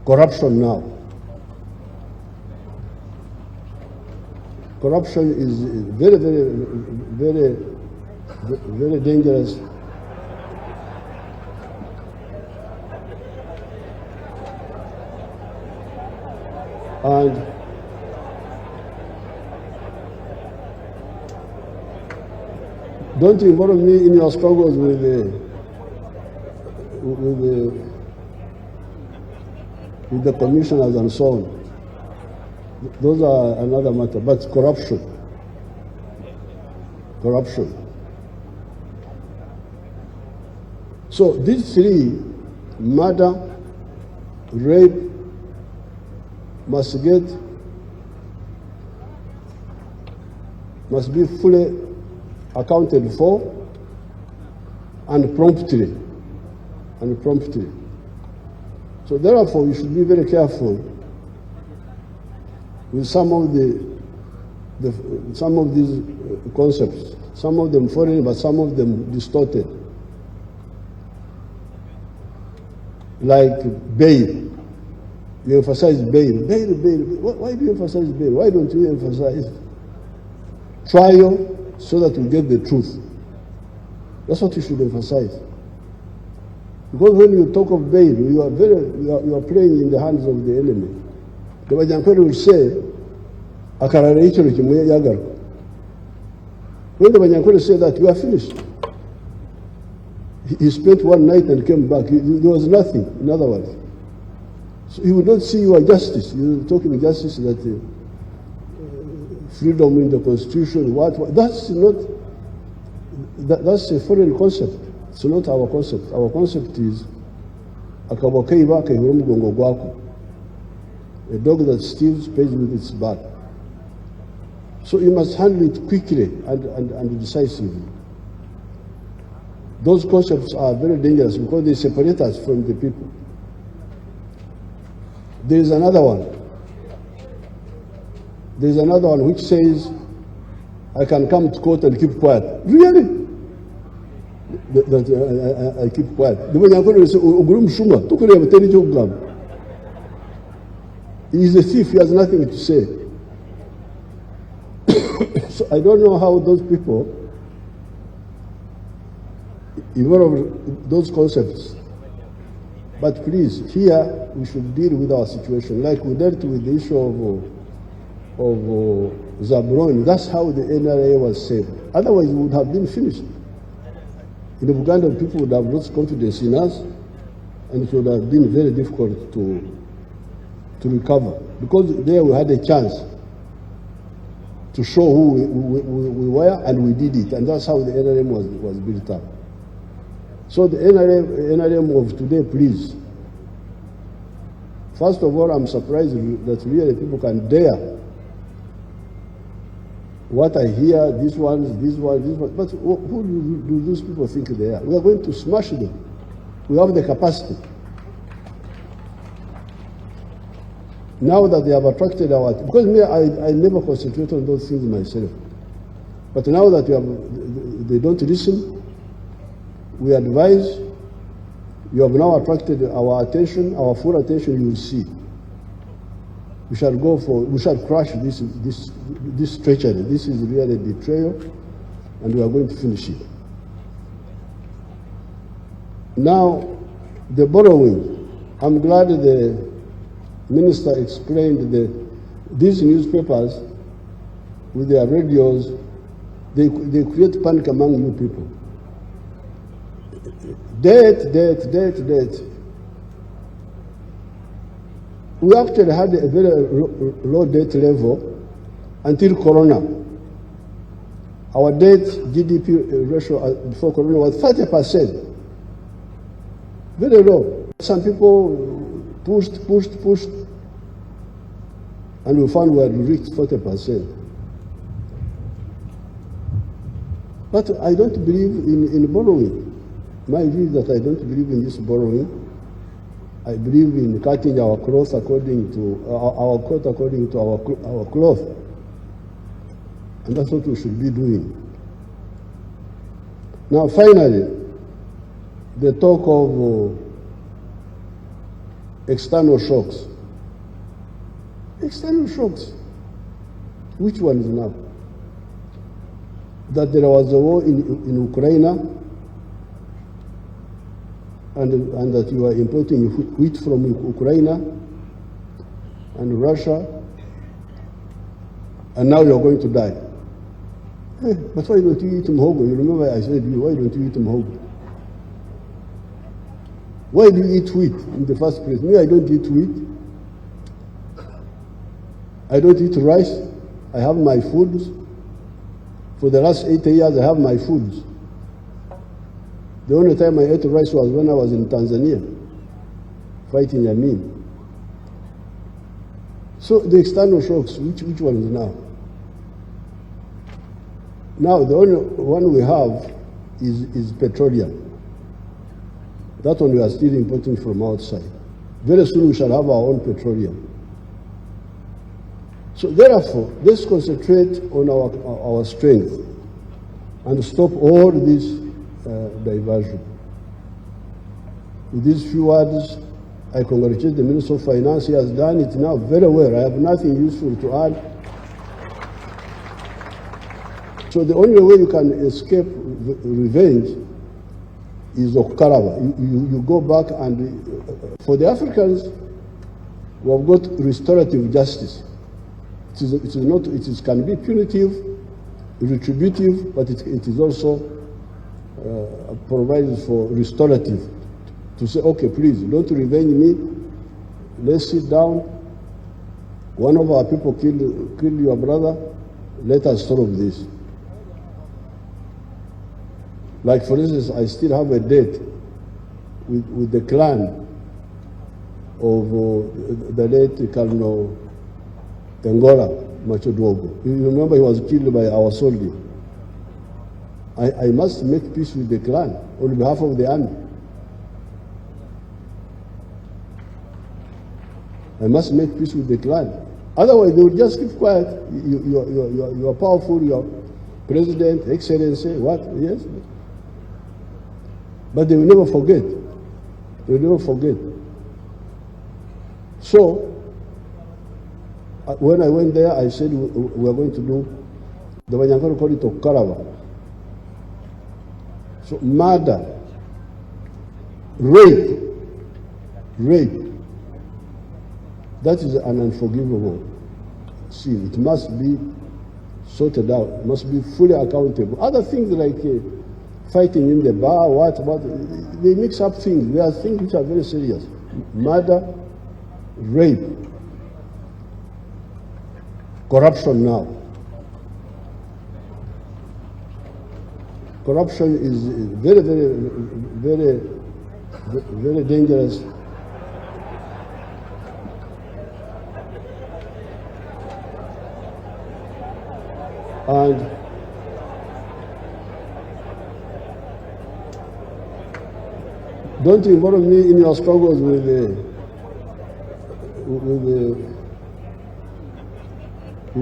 corruption now. Corruption is very, very, very, very dangerous. And don't involve me in your struggles with the commissioners and so on. Those are another matter. But corruption. So these three, murder, rape, must be fully accounted for and promptly. So therefore, we should be very careful with some of these concepts. Some of them foreign, but some of them distorted. Like bail. You emphasize bail. Bail. Why do you emphasize bail? Why don't you emphasize trial so that we get the truth? That's what you should emphasize. Because when you talk of bail, you are playing in the hands of the enemy. The Bajankari will say, when the Bajankari say that, you are finished. He spent one night and came back. There was nothing, in other words. So he would not see your justice. You are talking justice that freedom in the constitution, that's not, that's a foreign concept. It's not our concept. Our concept is a dog that steals pays with its back. So you must handle it quickly and decisively. Those concepts are very dangerous because they separate us from the people. There is another one. There is another one which says, I can come to court and keep quiet. Really? I keep quiet. He is a thief, he has nothing to say. So I don't know how those people evolve those concepts. But please, here we should deal with our situation. Like we dealt with the issue of Zabroni. That's how the NRA was saved. Otherwise, we would have been finished. In Uganda, people would have lost confidence in us, and it would have been very difficult to recover. Because there we had a chance to show who we were, and we did it. And that's how the NRM was built up. So the NRM of today, please. First of all, I'm surprised that really people can dare what I hear, this one. But who do those people think they are? We are going to smash them. We have the capacity. Now that they have attracted because me, I never concentrate on those things myself. But now that they don't listen, we advise, you have now attracted our attention, our full attention, you will see. We shall crush this treachery. This is really a betrayal, and we are going to finish it. Now, the borrowing. I'm glad the minister explained that these newspapers, with their radios, they create panic among you people. Debt. We actually had a very low debt level until Corona. Our debt GDP ratio before Corona was 30%. Very low. Some people pushed, and we found we had reached 40%. But I don't believe in borrowing. My view is that I don't believe in this borrowing. I believe in cutting our cloth according to our coat according to our cloth, and that's what we should be doing. Now, finally, the talk of external shocks. External shocks. Which one is now? That there was a war in Ukraine, and that you are importing wheat from Ukraine and Russia, and now you are going to die. Hey, but why don't you eat muhogo? You remember I said, why don't you eat muhogo? Why do you eat wheat in the first place? Me, I don't eat wheat. I don't eat rice. I have my foods. For the last 8 years, I have my foods. The only time I ate rice was when I was in Tanzania, fighting Amin. So the external shocks, which one is now? Now the only one we have is petroleum. That one we are still importing from outside. Very soon we shall have our own petroleum. So therefore, let's concentrate on our strength and stop all this diversion. With these few words, I congratulate the Minister of Finance. He has done it now very well. I have nothing useful to add. So the only way you can escape revenge is Okaraba. You go back, and for the Africans, we have got restorative justice. It can be punitive, retributive, but it is also provides for restorative. To say, okay, please, don't revenge me. Let's sit down. One of our people killed your brother. Let us solve this. Like, for instance, I still have a debt with the clan of the late Colonel Tengola Machodwogo. You remember he was killed by our soldier. I must make peace with the clan on behalf of the army. I must make peace with the clan. Otherwise, they will just keep quiet. You are powerful, you are president, excellency, what? Yes. But they will never forget. They will never forget. So, when I went there, I said we are going to do, the Banyankano call it Okaraba. So, murder, rape, that is an unforgivable sin. It must be sorted out, it must be fully accountable. Other things like fighting in the bar, what, they mix up things. There are things which are very serious. Murder, rape, corruption now. Corruption is very, very, very, very dangerous. And don't involve me in your struggles with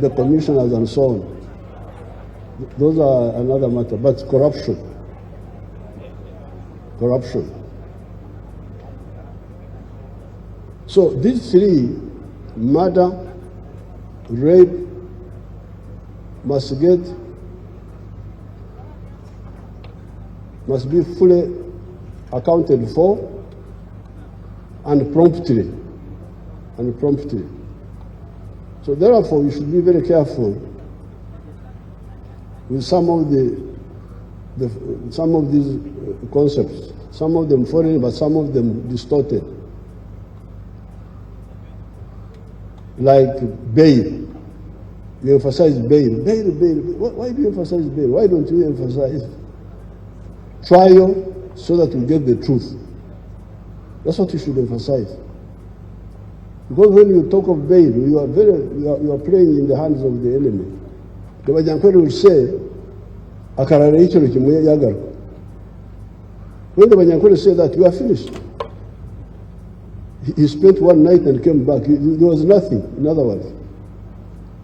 the commissioners and so on. Those are another matter. But corruption. So these three, murder, rape, must be fully accounted for and promptly. So therefore, you should be very careful with some of these concepts. Some of them foreign, but some of them distorted. Like bail. You emphasize bail. Bail. Why do you emphasize bail? Why don't you emphasize trial so that we get the truth? That's what you should emphasize. Because when you talk of bail, you are playing in the hands of the enemy. The Bajankari will say, when the Bajankari say that, you are finished. He spent one night and came back. There was nothing, in other words.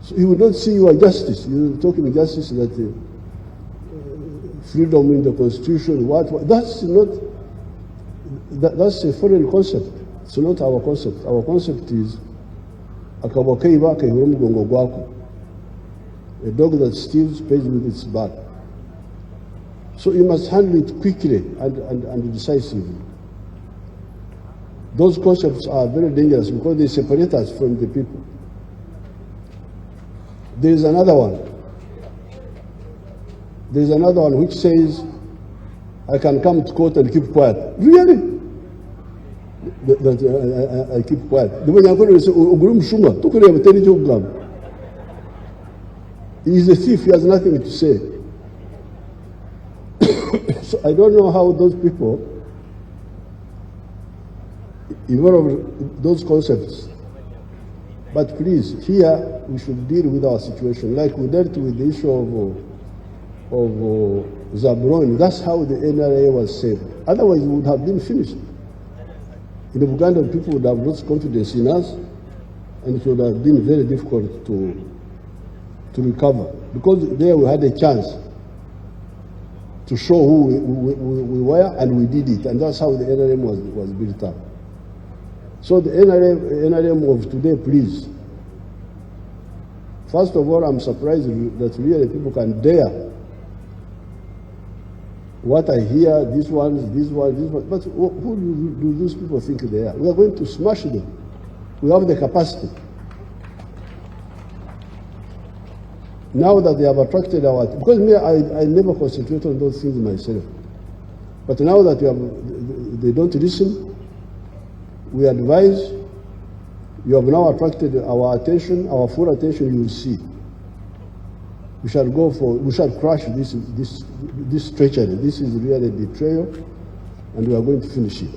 So he would not see your justice. You are talking justice that freedom in the constitution, what? That's not, that's a foreign concept. It's not our concept. Our concept is akabakeiba kaihura mugongo gwako. A dog that steals pays with its back. So you must handle it quickly and decisively. Those concepts are very dangerous because they separate us from the people. There is another one. There is another one which says, I can come to court and keep quiet. Really? I keep quiet. He is a thief, he has nothing to say. So I don't know how those people evolve those concepts. But please, here we should deal with our situation. Like we dealt with the issue of Zabroni. That's how the NRA was saved. Otherwise, we would have been finished. In Uganda, people would have lost confidence in us, and it would have been very difficult to recover. Because there we had a chance to show who we were, and we did it. And that's how the NRM was built up. So the NRM of today, please. First of all, I'm surprised that really people can dare what I hear, this one. But who do these people think they are? We are going to smash them. We have the capacity. Now that they have attracted our, because me, I never concentrate on those things myself. But now that they don't listen, we advise, you have now attracted our attention, our full attention, you will see. We shall crush this treachery. This is really a betrayal, and we are going to finish it.